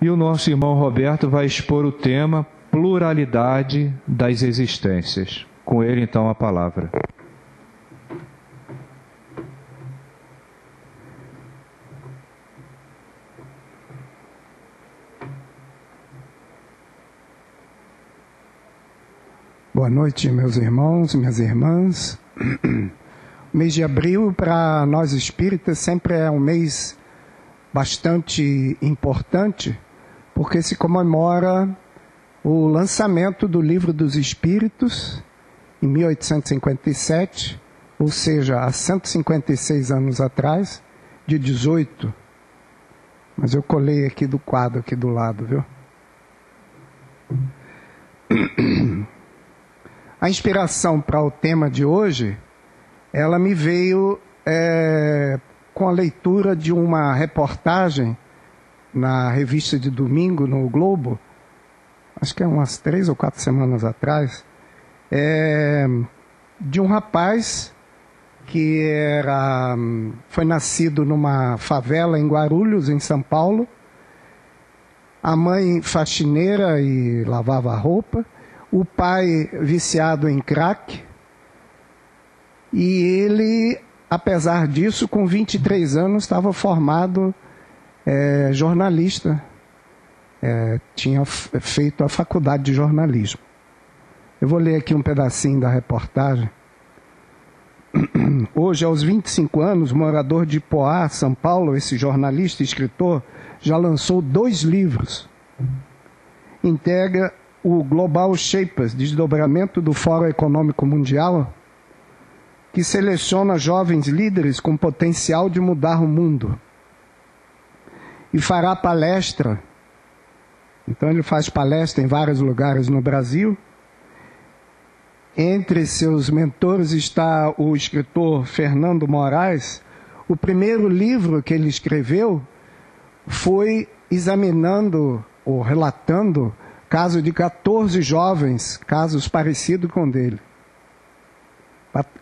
E o nosso irmão Roberto vai expor o tema Pluralidade das Existências. Com ele, então, a palavra. Boa noite, meus irmãos, minhas irmãs. O mês de abril, para nós espíritas, sempre é um mês bastante importante, porque se comemora o lançamento do Livro dos Espíritos, em 1857, ou seja, há 156 anos atrás, de 18. Mas eu colei aqui do quadro, aqui do lado, viu? A inspiração para o tema de hoje, ela me veio com a leitura de uma reportagem na revista de domingo, no Globo, acho que é umas 3 ou 4 semanas atrás, de um rapaz que foi nascido numa favela em Guarulhos, em São Paulo. A mãe faxineira e lavava roupa, o pai viciado em crack, e ele, apesar disso, com 23 anos, estava formado jornalista, tinha feito a faculdade de jornalismo. Eu vou ler aqui um pedacinho da reportagem. Hoje, aos 25 anos, morador de Poá, São Paulo, esse jornalista e escritor já lançou 2 livros. Integra o Global Shapers, desdobramento do Fórum Econômico Mundial, que seleciona jovens líderes com potencial de mudar o mundo. E fará palestra. Então ele faz palestra em vários lugares no Brasil. Entre seus mentores está o escritor Fernando Moraes. O primeiro livro que ele escreveu foi examinando ou relatando caso de 14 jovens, casos parecidos com o dele.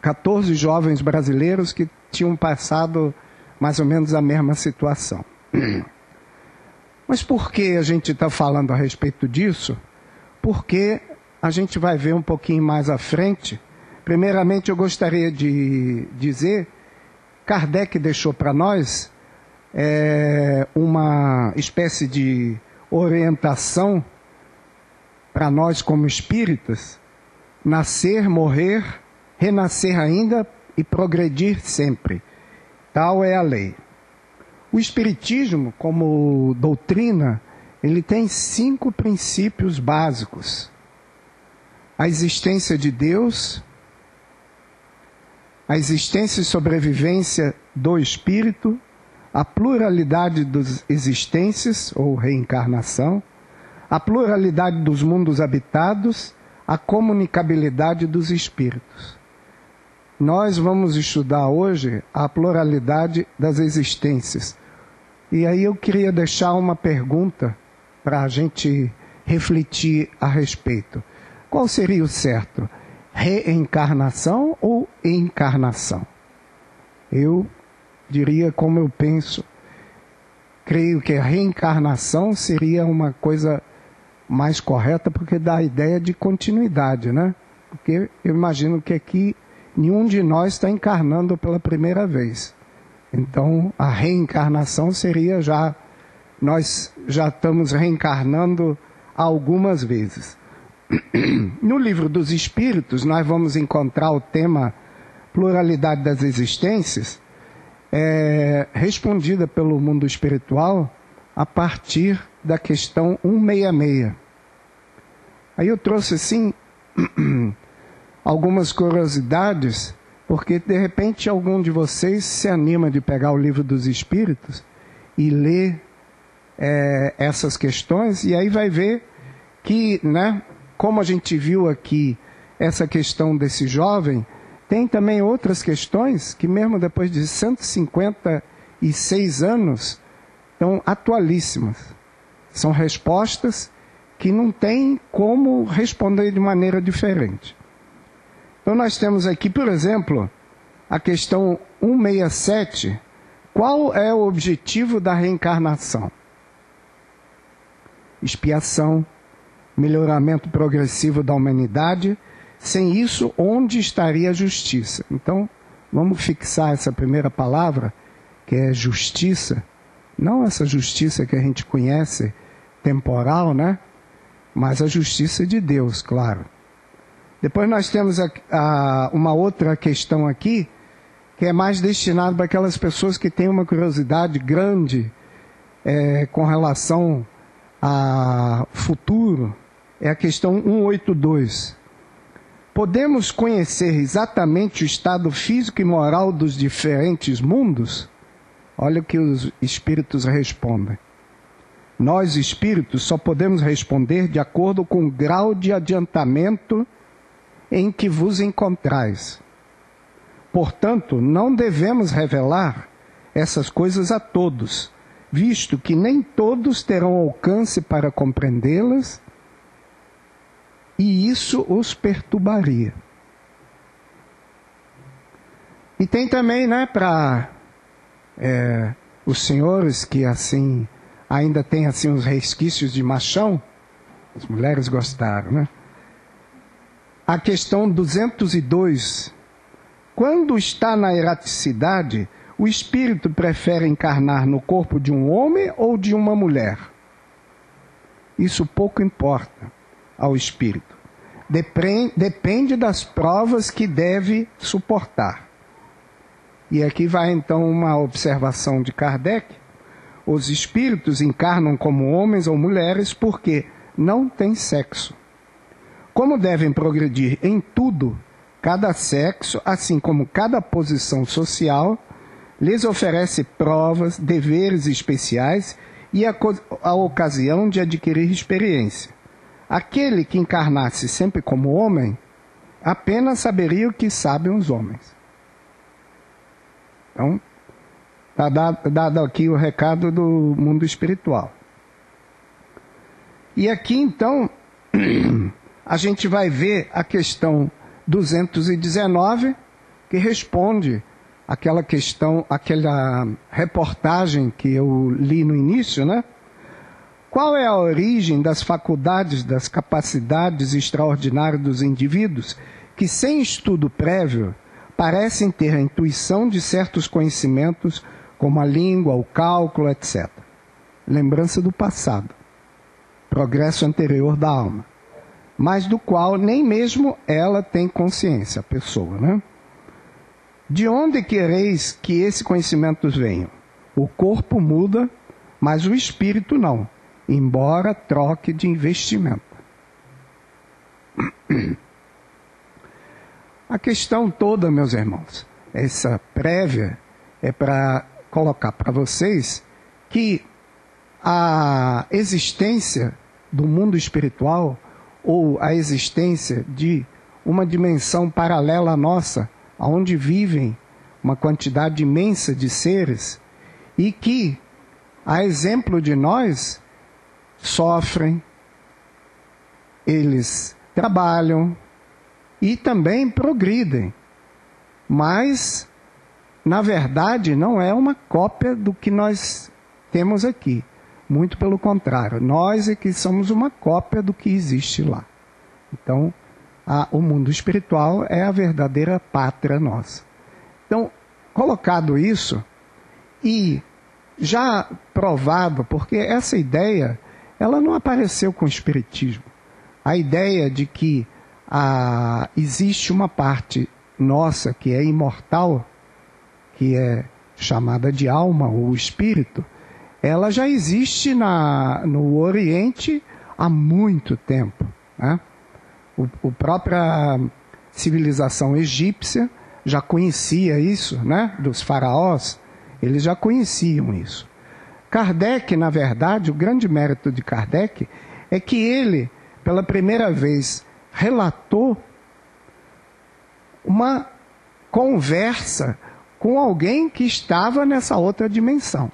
14 jovens brasileiros que tinham passado mais ou menos a mesma situação. Mas por que a gente está falando a respeito disso? Porque a gente vai ver um pouquinho mais à frente. Primeiramente, eu gostaria de dizer, Kardec deixou para nós uma espécie de orientação para nós como espíritas: nascer, morrer, renascer ainda e progredir sempre. Tal é a lei. O Espiritismo, como doutrina, ele tem 5 princípios básicos: a existência de Deus, a existência e sobrevivência do Espírito, a pluralidade das existências, ou reencarnação, a pluralidade dos mundos habitados, a comunicabilidade dos espíritos. Nós vamos estudar hoje a pluralidade das existências. E aí eu queria deixar uma pergunta para a gente refletir a respeito. Qual seria o certo? Reencarnação ou encarnação? Eu diria como eu penso. Creio que a reencarnação seria uma coisa mais correta, porque dá a ideia de continuidade, né? Porque eu imagino que aqui nenhum de nós está encarnando pela primeira vez. Então, a reencarnação seria nós já estamos reencarnando algumas vezes. No Livro dos Espíritos, nós vamos encontrar o tema pluralidade das existências, respondida pelo mundo espiritual a partir da questão 166. Aí eu trouxe, assim, algumas curiosidades, porque de repente algum de vocês se anima de pegar o Livro dos Espíritos e ler essas questões, e aí vai ver que, né, como a gente viu aqui essa questão desse jovem, tem também outras questões que mesmo depois de 156 anos estão atualíssimas. São respostas que não tem como responder de maneira diferente. Então nós temos aqui, por exemplo, a questão 167. Qual é o objetivo da reencarnação? expiação, melhoramento progressivo da humanidade. Sem isso, onde estaria a justiça? Então, vamos fixar essa primeira palavra, que é justiça. Não essa justiça que a gente conhece, temporal, né? Mas a justiça de Deus, claro. Depois nós temos uma outra questão aqui, que é mais destinada para aquelas pessoas que têm uma curiosidade grande com relação a futuro. É a questão 182. Podemos conhecer exatamente o estado físico e moral dos diferentes mundos? Olha o que os espíritos respondem. Nós, espíritos, só podemos responder de acordo com o grau de adiantamento em que vos encontrais. Portanto, não devemos revelar essas coisas a todos, visto que nem todos terão alcance para compreendê-las, e isso os perturbaria. E tem também, né, para os senhores que assim ainda têm assim os resquícios de machão, as mulheres gostaram, né? A questão 202. Quando está na erraticidade, o espírito prefere encarnar no corpo de um homem ou de uma mulher? Isso pouco importa ao espírito. Depende das provas que deve suportar. E aqui vai então uma observação de Kardec. Os espíritos encarnam como homens ou mulheres porque não têm sexo. Como devem progredir em tudo, cada sexo, assim como cada posição social, lhes oferece provas, deveres especiais e a ocasião de adquirir experiência. Aquele que encarnasse sempre como homem, apenas saberia o que sabem os homens. Então, está dado aqui o recado do mundo espiritual. E aqui, então, a gente vai ver a questão 219, que responde aquela questão, aquela reportagem que eu li no início, né? Qual é a origem das faculdades, das capacidades extraordinárias dos indivíduos que, sem estudo prévio, parecem ter a intuição de certos conhecimentos, como a língua, o cálculo, etc. Lembrança do passado, progresso anterior da alma, mas do qual nem mesmo ela tem consciência, a pessoa, né? De onde quereis que esse conhecimento venha? O corpo muda, mas o espírito não, embora troque de investimento. A questão toda, meus irmãos, essa prévia é para colocar para vocês que a existência do mundo espiritual ou a existência de uma dimensão paralela à nossa, onde vivem uma quantidade imensa de seres e que, a exemplo de nós, sofrem, eles trabalham e também progridem, mas, na verdade, não é uma cópia do que nós temos aqui. Muito pelo contrário, nós é que somos uma cópia do que existe lá. Então, o mundo espiritual é a verdadeira pátria nossa. Então, colocado isso, e já provado, porque essa ideia, ela não apareceu com o Espiritismo. A ideia de que existe uma parte nossa que é imortal, que é chamada de alma ou espírito, ela já existe no Oriente há muito tempo, né? A própria civilização egípcia já conhecia isso, né? Dos faraós, eles já conheciam isso. Kardec, na verdade, o grande mérito de Kardec é que ele, pela primeira vez, relatou uma conversa com alguém que estava nessa outra dimensão,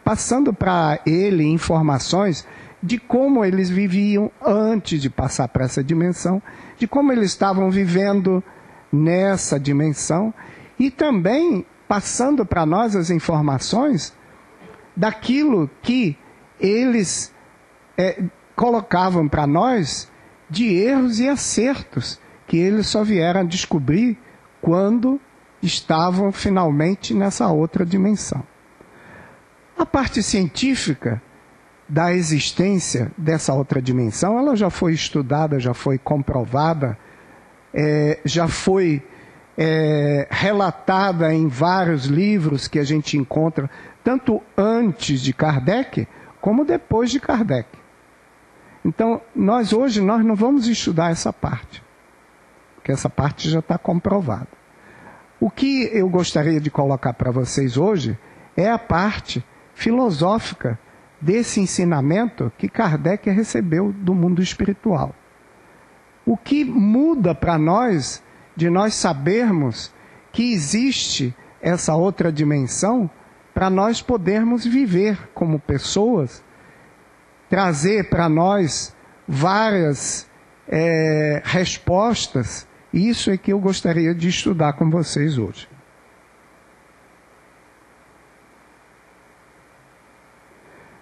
passando para ele informações de como eles viviam antes de passar para essa dimensão, de como eles estavam vivendo nessa dimensão, e também passando para nós as informações daquilo que eles colocavam para nós de erros e acertos que eles só vieram a descobrir quando estavam finalmente nessa outra dimensão. A parte científica da existência dessa outra dimensão, ela já foi estudada, já foi comprovada, já foi relatada em vários livros que a gente encontra, tanto antes de Kardec, como depois de Kardec. Então, hoje nós não vamos estudar essa parte, porque essa parte já está comprovada. O que eu gostaria de colocar para vocês hoje é a parte filosófica desse ensinamento que Kardec recebeu do mundo espiritual. O que muda para nós, de nós sabermos que existe essa outra dimensão, para nós podermos viver como pessoas, trazer para nós várias respostas. Isso é que eu gostaria de estudar com vocês hoje.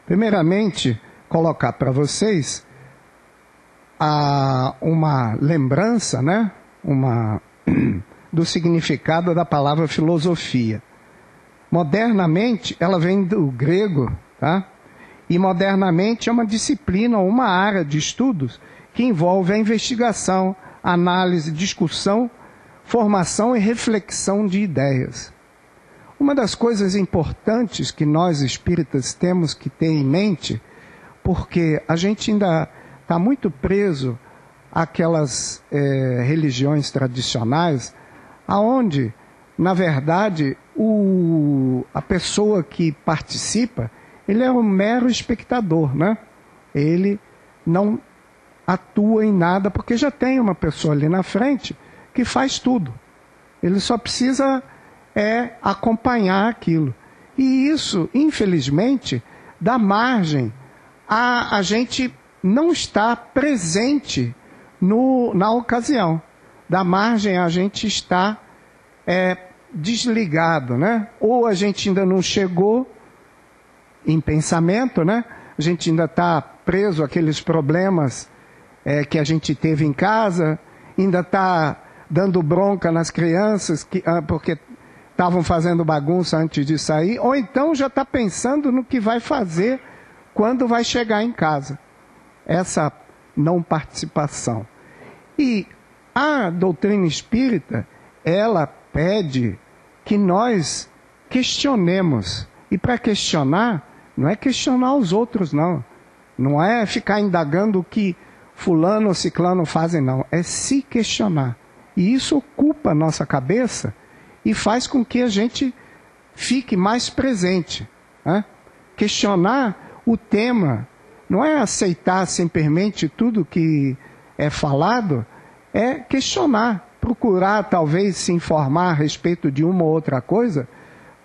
Primeiramente, colocar para vocês uma lembrança, né? Do significado da palavra filosofia. Modernamente, ela vem do grego, tá? E modernamente é uma disciplina ou uma área de estudos que envolve a investigação, análise, discussão, formação e reflexão de ideias. Uma das coisas importantes que nós espíritas temos que ter em mente, porque a gente ainda está muito preso àquelas religiões tradicionais, aonde, na verdade, a pessoa que participa, ele é um mero espectador, né? Ele não atua em nada, porque já tem uma pessoa ali na frente que faz tudo. Ele só precisa acompanhar aquilo. E isso, infelizmente, dá margem a gente não estar presente na ocasião. Dá margem a gente estar desligado, né? Ou a gente ainda não chegou em pensamento, né? A gente ainda está preso àqueles problemas que a gente teve em casa, ainda está dando bronca nas crianças porque estavam fazendo bagunça antes de sair, ou então já está pensando no que vai fazer quando vai chegar em casa. Essa não participação. E a doutrina espírita, ela pede que nós questionemos. E para questionar, não é questionar os outros, não. Não é ficar indagando o que fulano ou ciclano fazem, não. É se questionar. E isso ocupa a nossa cabeça e faz com que a gente fique mais presente. Né? Questionar o tema, não é aceitar simplesmente tudo que é falado, é questionar, procurar talvez se informar a respeito de uma ou outra coisa,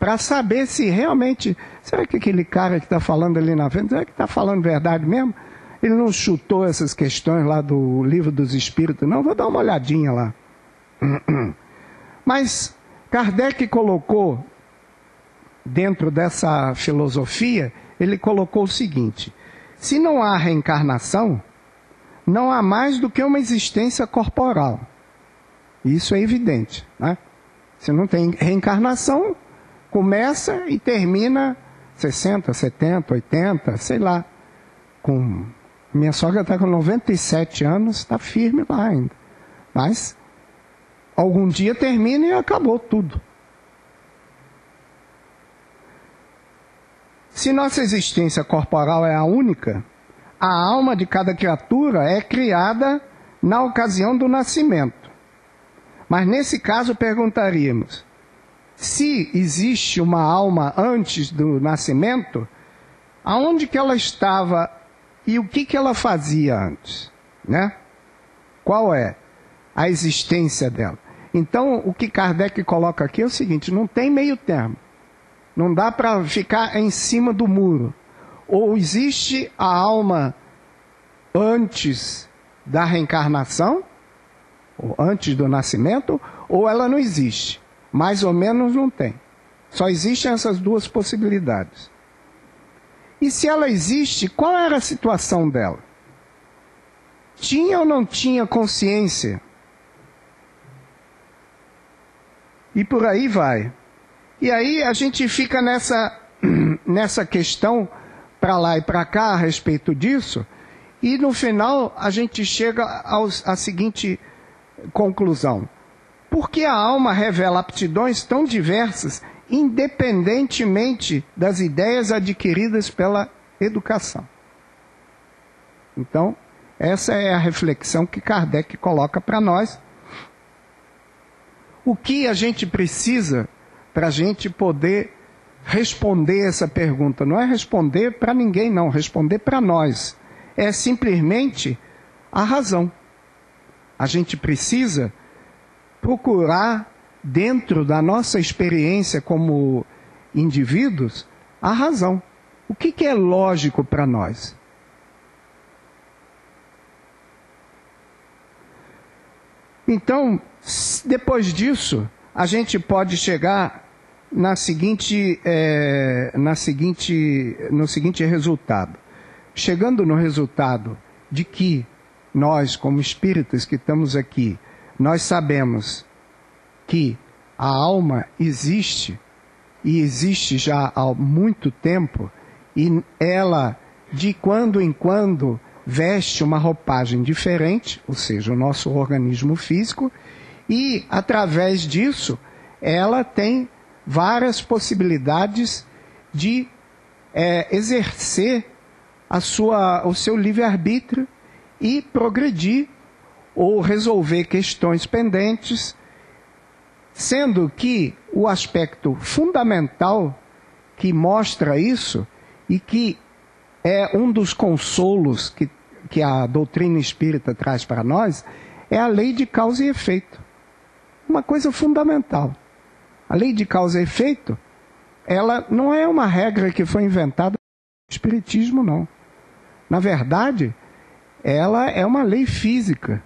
para saber se realmente, será que aquele cara que está falando ali na frente, será que está falando verdade mesmo? Ele não chutou essas questões lá do Livro dos Espíritos, não? Vou dar uma olhadinha lá. Mas Kardec colocou, dentro dessa filosofia, ele colocou o seguinte: se não há reencarnação, não há mais do que uma existência corporal. Isso é evidente, né? Se não tem reencarnação, começa e termina 60, 70, 80, sei lá. Minha sogra está com 97 anos, está firme lá ainda. Mas algum dia termina e acabou tudo. Se nossa existência corporal é a única, a alma de cada criatura é criada na ocasião do nascimento. Mas nesse caso perguntaríamos: se existe uma alma antes do nascimento, aonde que ela estava e o que ela fazia antes? Né? Qual é a existência dela? Então, o que Kardec coloca aqui é o seguinte: não tem meio termo. Não dá para ficar em cima do muro. Ou existe a alma antes da reencarnação, ou antes do nascimento, ou ela não existe. Mais ou menos não tem. Só existem essas duas possibilidades. E se ela existe, qual era a situação dela? Tinha ou não tinha consciência? E por aí vai. E aí a gente fica nessa questão para lá e para cá a respeito disso, e no final a gente chega à seguinte conclusão. Porque a alma revela aptidões tão diversas, independentemente das ideias adquiridas pela educação. Então, essa é a reflexão que Kardec coloca para nós. O que a gente precisa para a gente poder responder essa pergunta? Não é responder para ninguém, não. Responder para nós. É simplesmente a razão. A gente precisa procurar, dentro da nossa experiência como indivíduos, a razão. O que é lógico para nós? Então, depois disso, a gente pode chegar no seguinte resultado. Chegando no resultado de que nós, como espíritas que estamos aqui, nós sabemos que a alma existe, e existe já há muito tempo, e ela, de quando em quando, veste uma roupagem diferente, ou seja, o nosso organismo físico, e através disso ela tem várias possibilidades de exercer o seu livre-arbítrio e progredir ou resolver questões pendentes, sendo que o aspecto fundamental que mostra isso e que é um dos consolos que a doutrina espírita traz para nós, é a lei de causa e efeito. Uma coisa fundamental. A lei de causa e efeito, ela não é uma regra que foi inventada no Espiritismo, não. Na verdade, ela é uma lei física.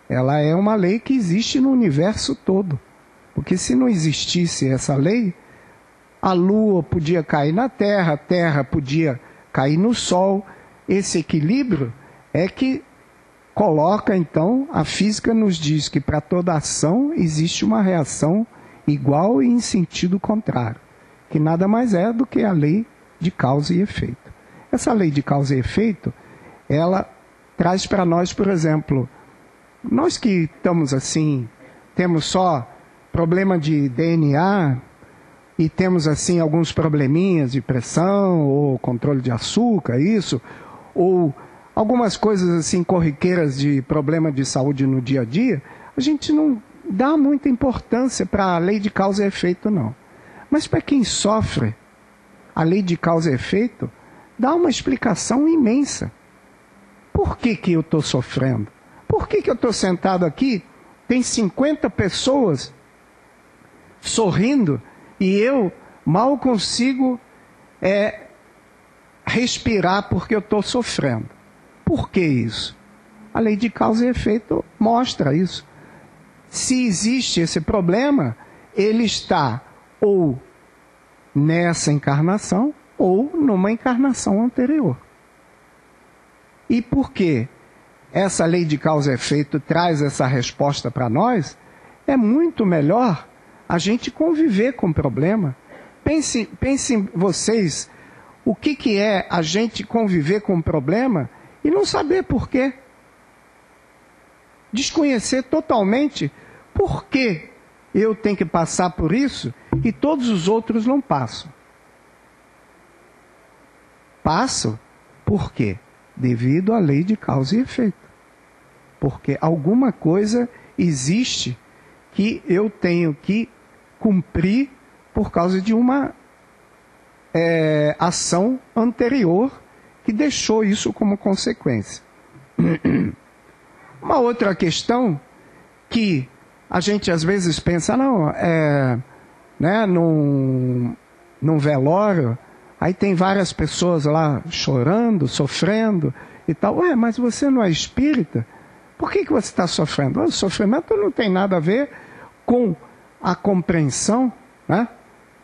Ela é uma lei que existe no universo todo. Porque se não existisse essa lei, a Lua podia cair na Terra, a Terra podia cair no Sol. Esse equilíbrio é que coloca, então, a física nos diz que para toda ação existe uma reação igual e em sentido contrário, que nada mais é do que a lei de causa e efeito. Essa lei de causa e efeito, ela traz para nós, por exemplo, nós que estamos assim, temos só problema de DNA e temos assim alguns probleminhas de pressão ou controle de açúcar, isso, ou algumas coisas assim corriqueiras de problema de saúde no dia a dia, a gente não dá muita importância para a lei de causa e efeito, não. Mas para quem sofre, a lei de causa e efeito dá uma explicação imensa. Por que eu estou sofrendo? Por que eu estou sentado aqui, tem 50 pessoas sorrindo e eu mal consigo respirar porque eu estou sofrendo? Por que isso? A lei de causa e efeito mostra isso. Se existe esse problema, ele está ou nessa encarnação ou numa encarnação anterior. E por que essa lei de causa e efeito traz essa resposta para nós? É muito melhor a gente conviver com o problema. Pensem vocês, o que é a gente conviver com o problema e não saber por quê. Desconhecer totalmente por que eu tenho que passar por isso e todos os outros não passam. Passo por quê? Devido à lei de causa e efeito. Porque alguma coisa existe que eu tenho que cumprir por causa de uma ação anterior que deixou isso como consequência. Uma outra questão que a gente às vezes pensa, num velório, aí tem várias pessoas lá chorando, sofrendo e tal. Mas você não é espírita? Por que você está sofrendo? O sofrimento não tem nada a ver com a compreensão, né?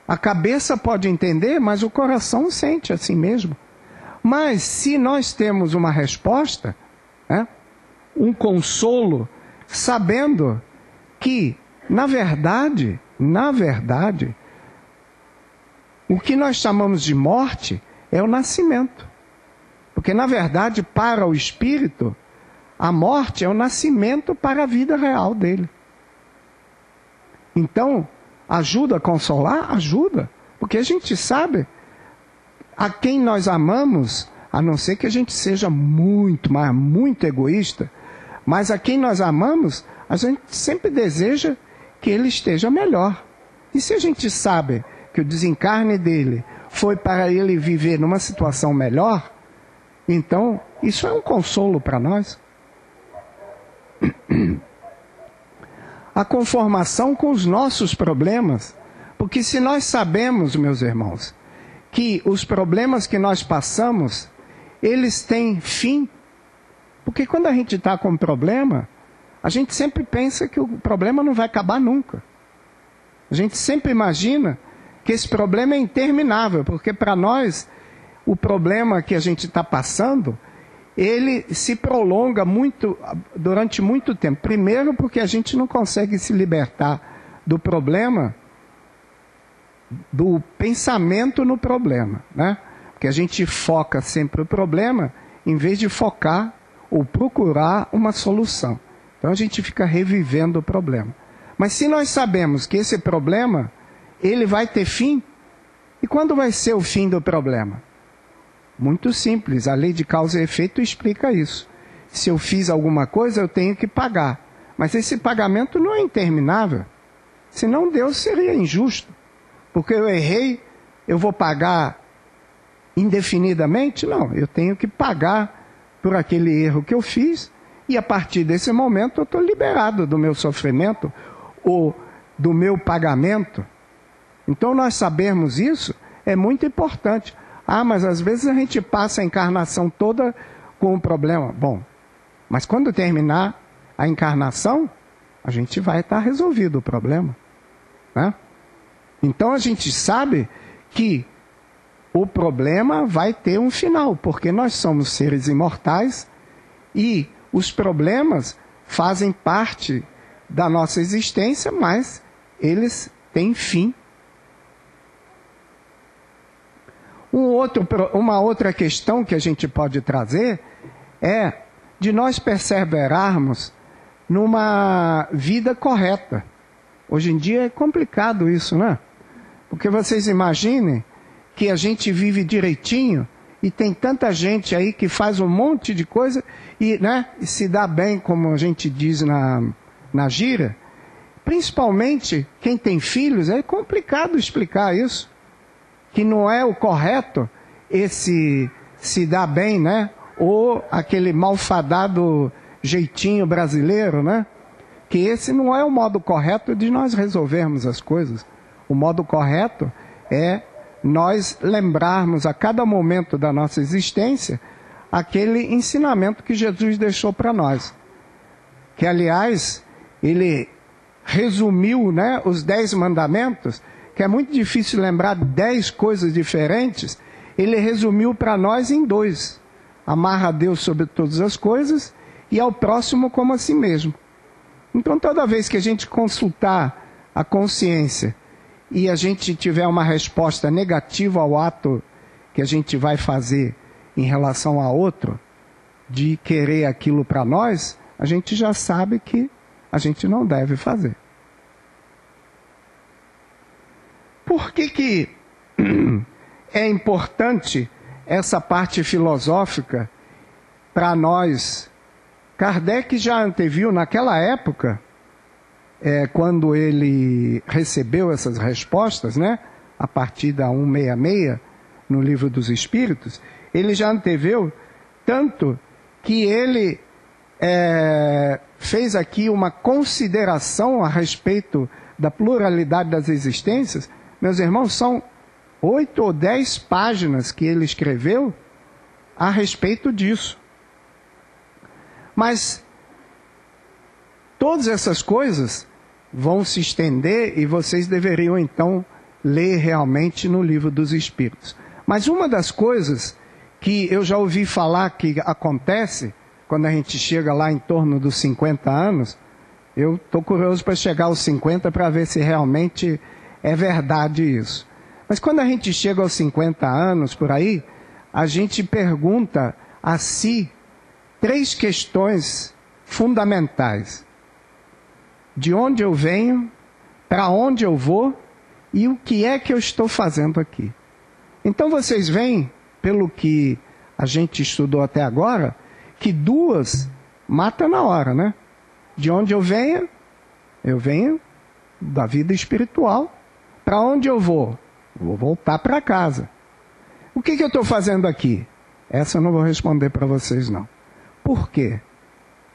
A cabeça pode entender, mas o coração sente assim mesmo. Mas se nós temos uma resposta, né, um consolo, sabendo que, na verdade, o que nós chamamos de morte é o nascimento. Porque, na verdade, para o espírito, a morte é o nascimento para a vida real dele. Então, ajuda a consolar? Ajuda. Porque a gente sabe a quem nós amamos, a não ser que a gente seja muito egoísta, mas a quem nós amamos, a gente sempre deseja que ele esteja melhor. E se a gente sabe que o desencarne dele foi para ele viver numa situação melhor, então isso é um consolo para nós. A conformação com os nossos problemas, porque se nós sabemos, meus irmãos, que os problemas que nós passamos, eles têm fim, porque quando a gente está com um problema, a gente sempre pensa que o problema não vai acabar nunca. A gente sempre imagina que esse problema é interminável, porque para nós, o problema que a gente está passando, ele se prolonga durante muito tempo. Primeiro porque a gente não consegue se libertar do problema, do pensamento no problema, né? Porque a gente foca sempre no problema, em vez de focar ou procurar uma solução. Então a gente fica revivendo o problema. Mas se nós sabemos que esse problema, ele vai ter fim, e quando vai ser o fim do problema? Muito simples, a lei de causa e efeito explica isso. Se eu fiz alguma coisa, eu tenho que pagar. Mas esse pagamento não é interminável. Senão Deus seria injusto. Porque eu errei, eu vou pagar indefinidamente? Não, eu tenho que pagar por aquele erro que eu fiz, e a partir desse momento eu estou liberado do meu sofrimento ou do meu pagamento. Então nós sabermos isso é muito importante. Ah, mas às vezes a gente passa a encarnação toda com um problema. Bom, mas quando terminar a encarnação, a gente vai estar resolvido o problema, né? Então a gente sabe que o problema vai ter um final, porque nós somos seres imortais e os problemas fazem parte da nossa existência, mas eles têm fim. Uma outra questão que a gente pode trazer é de nós perseverarmos numa vida correta. Hoje em dia é complicado isso, né? Porque vocês imaginem que a gente vive direitinho e tem tanta gente aí que faz um monte de coisa e, né, se dá bem, como a gente diz na gíria. Principalmente quem tem filhos, é complicado explicar isso. Que não é o correto esse se dar bem, né? Ou aquele malfadado jeitinho brasileiro, né? Que esse não é o modo correto de nós resolvermos as coisas. O modo correto é nós lembrarmos a cada momento da nossa existência aquele ensinamento que Jesus deixou para nós. Que, aliás, ele resumiu, né, os 10 mandamentos, que é muito difícil lembrar 10 coisas diferentes, ele resumiu para nós em 2. Amar a Deus sobre todas as coisas e ao próximo como a si mesmo. Então, toda vez que a gente consultar a consciência e a gente tiver uma resposta negativa ao ato que a gente vai fazer em relação a outro, de querer aquilo para nós, a gente já sabe que a gente não deve fazer. Por que é importante essa parte filosófica para nós? Kardec já anteviu naquela época, quando ele recebeu essas respostas, né, a partir da 166, no Livro dos Espíritos, ele já anteviu tanto que ele fez aqui uma consideração a respeito da pluralidade das existências. Meus irmãos, são 8 ou 10 páginas que ele escreveu a respeito disso. Mas todas essas coisas vão se estender e vocês deveriam então ler realmente no Livro dos Espíritos. Mas uma das coisas que eu já ouvi falar que acontece quando a gente chega lá em torno dos 50 anos, eu estou curioso para chegar aos 50 para ver se realmente é verdade isso. Mas quando a gente chega aos 50 anos por aí, a gente pergunta a si 3 questões fundamentais: de onde eu venho, para onde eu vou e o que é que eu estou fazendo aqui. Então vocês veem, pelo que a gente estudou até agora, que 2 mata na hora, né? De onde eu venho da vida espiritual. Para onde eu vou? Vou voltar para casa. O que eu estou fazendo aqui? Essa eu não vou responder para vocês, não. Por quê?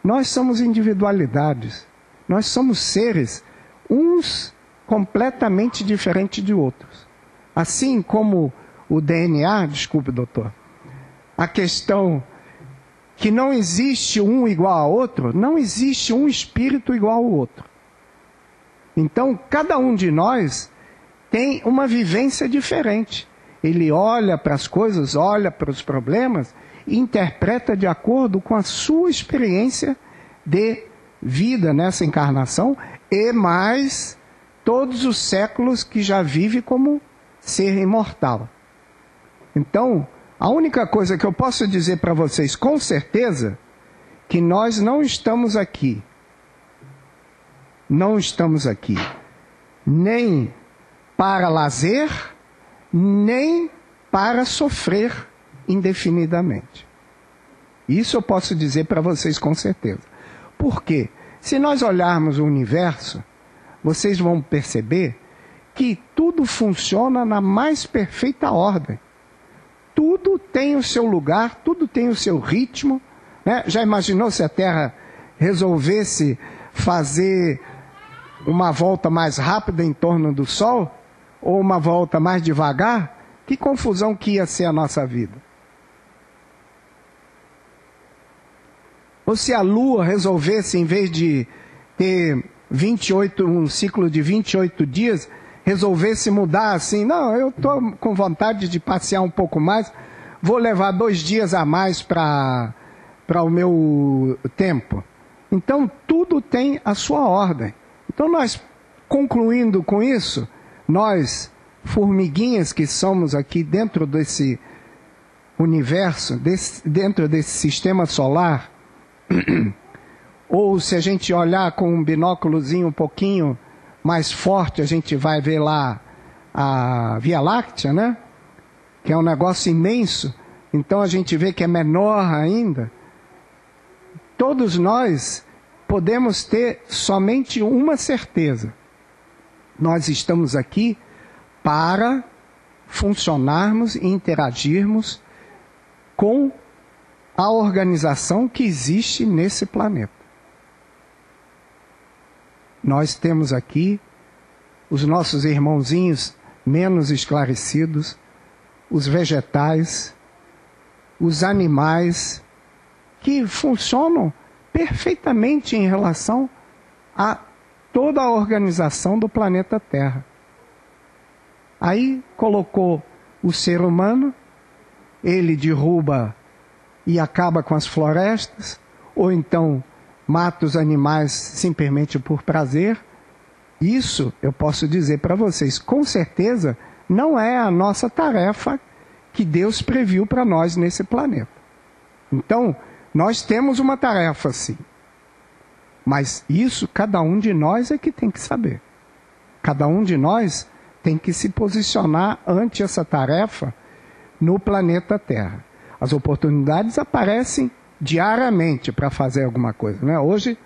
Nós somos individualidades. Nós somos seres, uns completamente diferentes de outros. Assim como o DNA, desculpe, doutor, a questão que não existe um igual ao outro, não existe um espírito igual ao outro. Então, cada um de nós tem uma vivência diferente. Ele olha para as coisas, olha para os problemas e interpreta de acordo com a sua experiência de vida nessa encarnação e mais todos os séculos que já vive como ser imortal. Então, a única coisa que eu posso dizer para vocês com certeza, que nós não estamos aqui nem para lazer, nem para sofrer indefinidamente. Isso eu posso dizer para vocês com certeza. Por quê? Se nós olharmos o universo, vocês vão perceber que tudo funciona na mais perfeita ordem. Tudo tem o seu lugar, tudo tem o seu ritmo, né? Já imaginou se a Terra resolvesse fazer uma volta mais rápida em torno do Sol? Ou uma volta mais devagar? Que confusão que ia ser a nossa vida. Ou se a Lua resolvesse, em vez de ter um ciclo de 28 dias, resolvesse mudar assim: não, eu estou com vontade de passear um pouco mais, vou levar 2 dias a mais para o meu tempo. Então, tudo tem a sua ordem. Então, nós, concluindo com isso, nós, formiguinhas que somos aqui dentro desse universo, dentro desse sistema solar, ou se a gente olhar com um binóculozinho um pouquinho mais forte, a gente vai ver lá a Via Láctea, né? Que é um negócio imenso. Então a gente vê que é menor ainda. Todos nós podemos ter somente uma certeza: nós estamos aqui para funcionarmos e interagirmos com a organização que existe nesse planeta. Nós temos aqui os nossos irmãozinhos menos esclarecidos, os vegetais, os animais, que funcionam perfeitamente em relação a toda a organização do planeta Terra. Aí colocou o ser humano, ele derruba e acaba com as florestas, ou então mata os animais simplesmente por prazer. Isso eu posso dizer para vocês, com certeza, não é a nossa tarefa que Deus previu para nós nesse planeta. Então, nós temos uma tarefa sim, mas isso cada um de nós é que tem que saber. Cada um de nós tem que se posicionar ante essa tarefa no planeta Terra. As oportunidades aparecem diariamente para fazer alguma coisa, né? Hoje,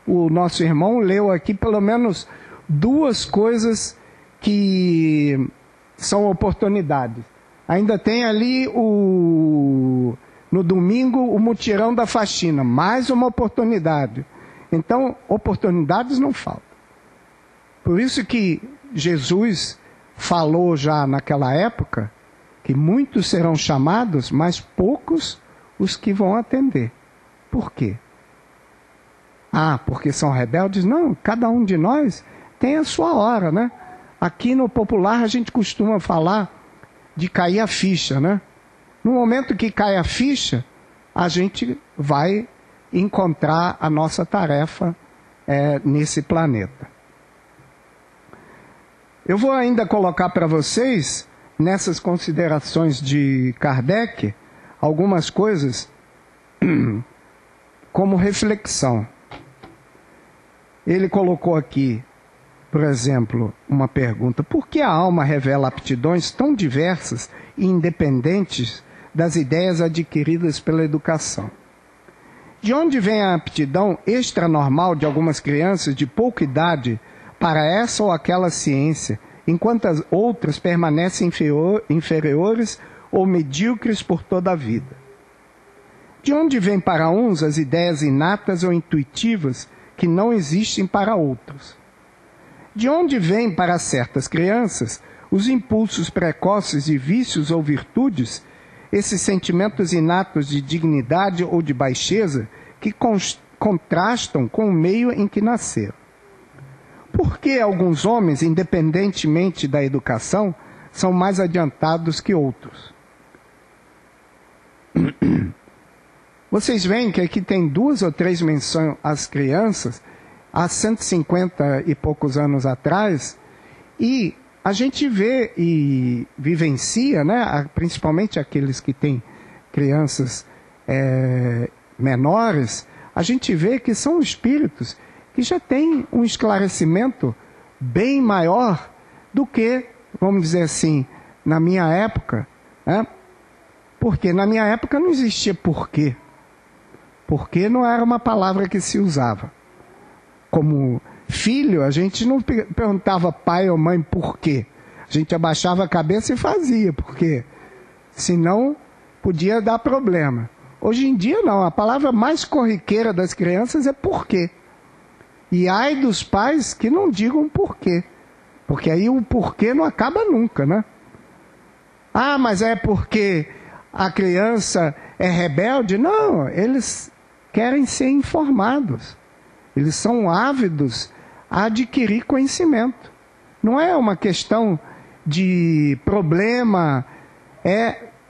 o nosso irmão leu aqui pelo menos 2 coisas que são oportunidades. Ainda tem ali no domingo o mutirão da faxina, mais uma oportunidade. Então, oportunidades não faltam. Por isso que Jesus falou já naquela época que muitos serão chamados, mas poucos os que vão atender. Por quê? Porque são rebeldes? Não, cada um de nós tem a sua hora, né? Aqui no popular a gente costuma falar de cair a ficha, né? No momento que cai a ficha, a gente vai encontrar a nossa tarefa nesse planeta. Eu vou ainda colocar para vocês, nessas considerações de Kardec, algumas coisas como reflexão. Ele colocou aqui, por exemplo, uma pergunta: por que a alma revela aptidões tão diversas e independentes das ideias adquiridas pela educação? De onde vem a aptidão extranormal de algumas crianças de pouca idade para essa ou aquela ciência, enquanto as outras permanecem inferiores ou medíocres por toda a vida? De onde vêm para uns as ideias inatas ou intuitivas que não existem para outros? De onde vêm para certas crianças os impulsos precoces de vícios ou virtudes, esses sentimentos inatos de dignidade ou de baixeza que contrastam com o meio em que nasceram? Por que alguns homens, independentemente da educação, são mais adiantados que outros? Vocês veem que aqui tem 2 ou 3 menções às crianças, há 150 e poucos anos atrás, e a gente vê e vivencia, né, principalmente aqueles que têm crianças menores, a gente vê que são espíritos que já têm um esclarecimento bem maior do que, vamos dizer assim, na minha época, né? Porque na minha época não existia porquê. Porquê não era uma palavra que se usava. Como filho, a gente não perguntava pai ou mãe por quê. A gente abaixava a cabeça e fazia, porque senão podia dar problema. Hoje em dia não, a palavra mais corriqueira das crianças é porquê. E ai dos pais que não digam porquê. Porque aí o porquê não acaba nunca, né? Ah, mas é porque a criança é rebelde? Não, eles querem ser informados. Eles são ávidos a adquirir conhecimento. Não é uma questão de problema,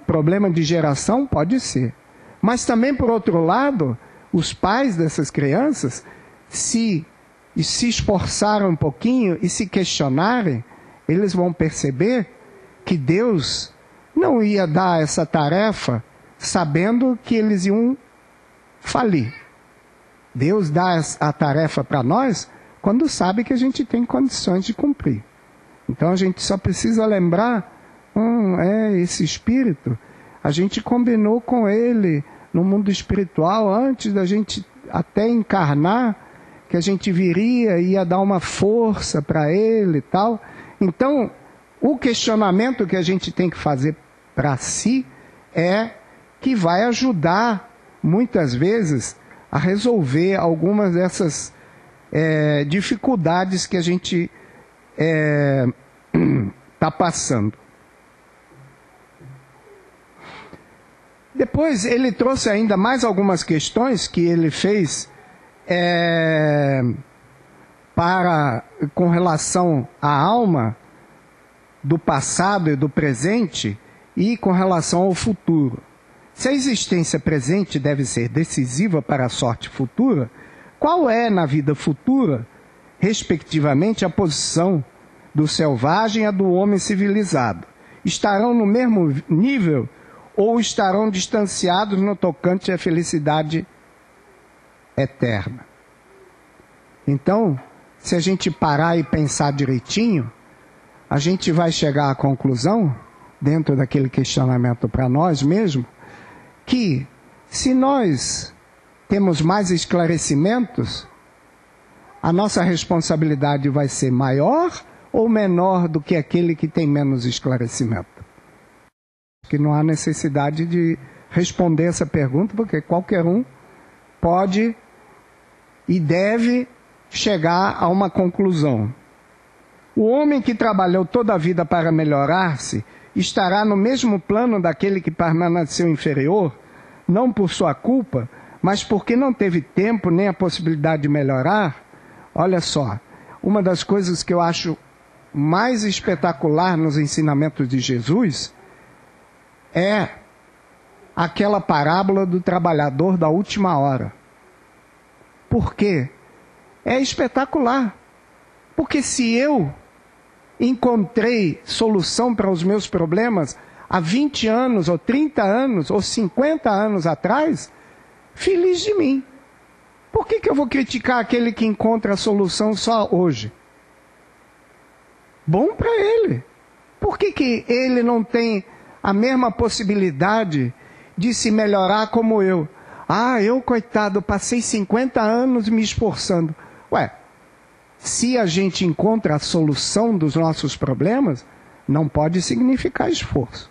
problema de geração, pode ser. Mas também, por outro lado, os pais dessas crianças, se esforçarem um pouquinho e se questionarem, eles vão perceber que Deus não ia dar essa tarefa sabendo que eles iam falir. Deus dá a tarefa para nós quando sabe que a gente tem condições de cumprir. Então a gente só precisa lembrar, esse espírito, a gente combinou com ele no mundo espiritual antes da gente até encarnar, que a gente viria e ia dar uma força para ele e tal. Então, o questionamento que a gente tem que fazer para si é que vai ajudar, muitas vezes, a resolver algumas dessas dificuldades que a gente está passando. Depois ele trouxe ainda mais algumas questões que ele fez com relação à alma do passado e do presente e com relação ao futuro. Se a existência presente deve ser decisiva para a sorte futura, qual é na vida futura, respectivamente, a posição do selvagem e a do homem civilizado? Estarão no mesmo nível ou estarão distanciados no tocante à felicidade eterna? Então, se a gente parar e pensar direitinho, a gente vai chegar à conclusão, dentro daquele questionamento para nós mesmos, que se nós temos mais esclarecimentos, a nossa responsabilidade vai ser maior ou menor do que aquele que tem menos esclarecimento? Que não há necessidade de responder essa pergunta, porque qualquer um pode e deve chegar a uma conclusão. O homem que trabalhou toda a vida para melhorar-se estará no mesmo plano daquele que permaneceu inferior, não por sua culpa, mas porque não teve tempo nem a possibilidade de melhorar? Olha só, uma das coisas que eu acho mais espetacular nos ensinamentos de Jesus é aquela parábola do trabalhador da última hora. Por quê? É espetacular. Porque se eu encontrei solução para os meus problemas há 20 anos, ou 30 anos, ou 50 anos atrás, feliz de mim. Por que eu vou criticar aquele que encontra a solução só hoje? Bom para ele. Por que ele não tem a mesma possibilidade de se melhorar como eu? Ah, eu, coitado, passei 50 anos me esforçando. Ué, se a gente encontra a solução dos nossos problemas, não pode significar esforço.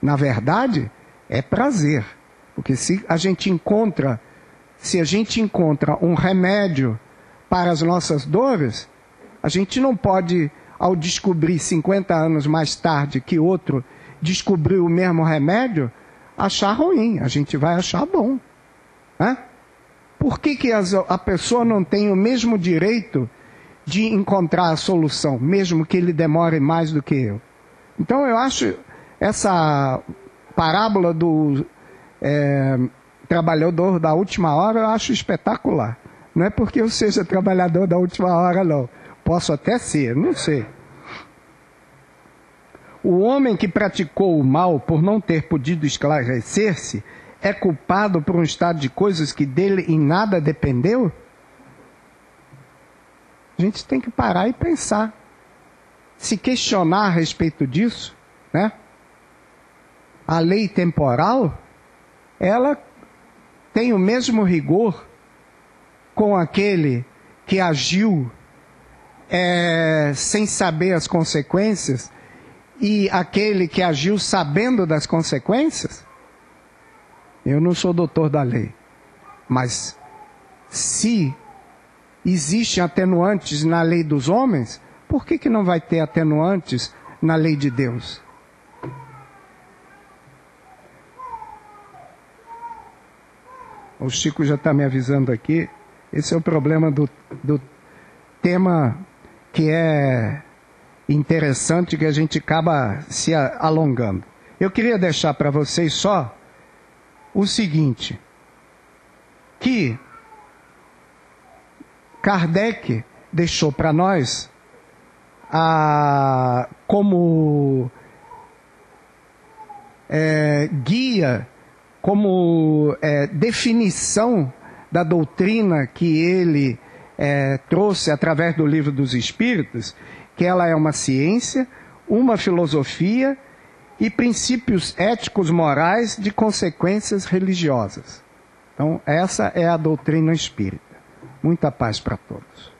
Na verdade, é prazer. Porque se a gente encontra um remédio para as nossas dores, a gente não pode, ao descobrir 50 anos mais tarde que outro descobriu o mesmo remédio, achar ruim. A gente vai achar bom. Né? Por que a pessoa não tem o mesmo direito de encontrar a solução, mesmo que ele demore mais do que eu? Então eu acho essa parábola do trabalhador da última hora, eu acho espetacular. Não é porque eu seja trabalhador da última hora, não. Posso até ser, não sei. O homem que praticou o mal por não ter podido esclarecer-se é culpado por um estado de coisas que dele em nada dependeu? A gente tem que parar e pensar. Se questionar a respeito disso, né? A lei temporal, ela tem o mesmo rigor com aquele que agiu sem saber as consequências e aquele que agiu sabendo das consequências? Eu não sou doutor da lei, mas se existem atenuantes na lei dos homens, por que não vai ter atenuantes na lei de Deus? O Chico já está me avisando aqui. Esse é o problema do tema, que é interessante, que a gente acaba se alongando. Eu queria deixar para vocês só o seguinte, que Kardec deixou para nós como guia, como definição da doutrina que ele trouxe através do Livro dos Espíritos, que ela é uma ciência, uma filosofia e princípios éticos morais de consequências religiosas. Então, essa é a doutrina espírita. Muita paz para todos.